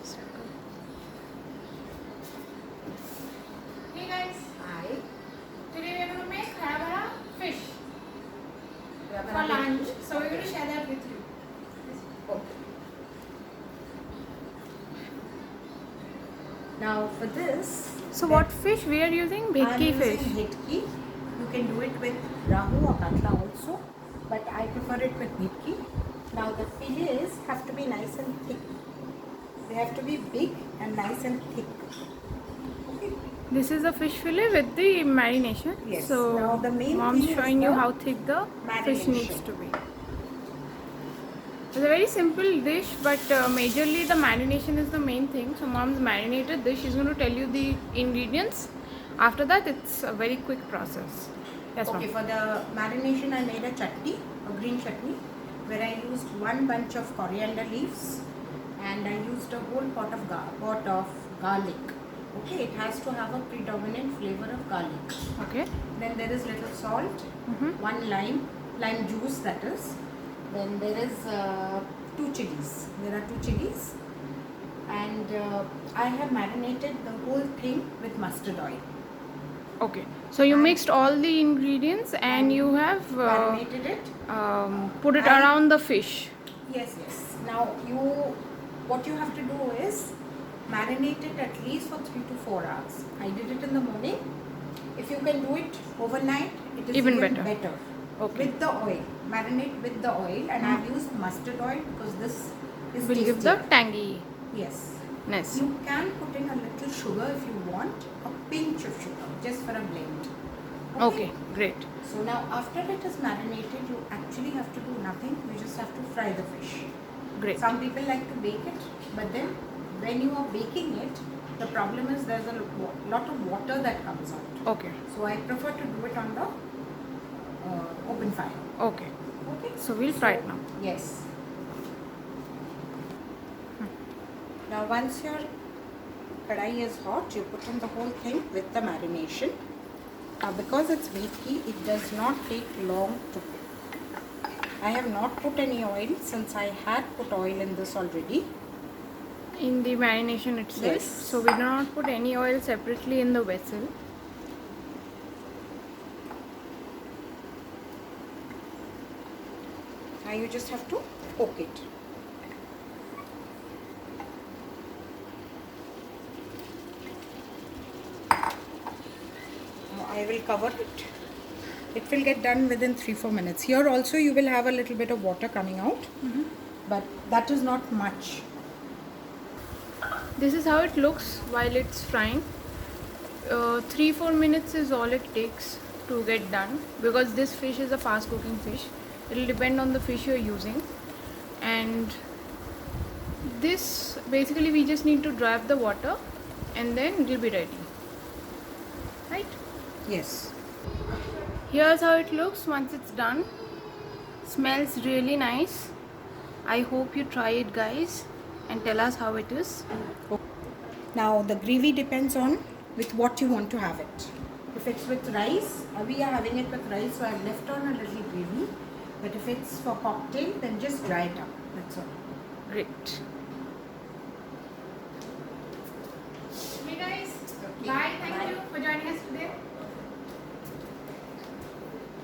Hey guys, Hi. today we are going to make hara fish We are for gonna lunch. make- So we're going to share that with you. Okay. Now for this. So what fish we are using? I'm Bhetki using fish. bhetki. You can do it with rahu or katla also, but I prefer it with bhetki. Now the fillets have to be nice and thick. They have to be big and nice and thick. Okay. This is the fish fillet with the marination. Yes. So Now the main mom's thing is showing you the how thick the fish needs marination. to be. It's a very simple dish, but majorly the marination is the main thing. So mom's marinated this. She's going to tell you the ingredients. After that, it's a very quick process. Yes, Okay, ma'am. for the marination, I made a chutney, a green chutney, where I used one bunch of coriander leaves, and I used a whole pot of garlic. Okay, it has to have a predominant flavor of garlic. Okay. Then there is little salt, one lime juice that is. Then there is 2 chilies. There are 2 chilies, and I have marinated the whole thing with mustard oil. Okay. So you mixed all the ingredients and you have Marinated it. put it I- around the fish. Yes, yes. Now what you have to do is marinate it at least for 3 to 4 hours. I did it in the morning. If you can do it overnight, it is Even even better. better. Okay. With the oil, marinate with the oil, and I've used mustard oil because this is Will give the tastier. tanginess. Yes. You can put in a little sugar if you want, a pinch of sugar, just for a blend. Okay, great. So now after it is marinated, you actually have to do nothing. You just have to fry the fish. Great. Some people like to bake it, but then when you are baking it, the problem is there's a lot of water that comes out. Okay. So I prefer to do it on the open fire. Okay. Okay. So we'll fry it now. Yes. Now once your kadai is hot, you put in the whole thing with the marination. Now because it's bhetki, it does not take long to cook. I have not put any oil since I had put oil in this already. In the marination itself. Yes. So we do not put any oil separately in the vessel. Now you just have to cook it. Now I will cover it. It will get done within 3-4 minutes. Here also you will have a little bit of water coming out, but that is not much. This is how it looks while it's frying. 3-4 minutes is all it takes to get done, because this fish is a fast cooking fish. It will depend on the fish you're using. And this basically we just need to dry up the water and then it will be ready. Right? Yes. Here's how it looks once it's done. Smells really nice. I hope you try it, guys, and tell us how it is. Now the gravy depends on with what you want to have it. If it's with rice, we are having it with rice, so I've left on a little gravy. But if it's for cocktail, then just dry it up. That's all. Great.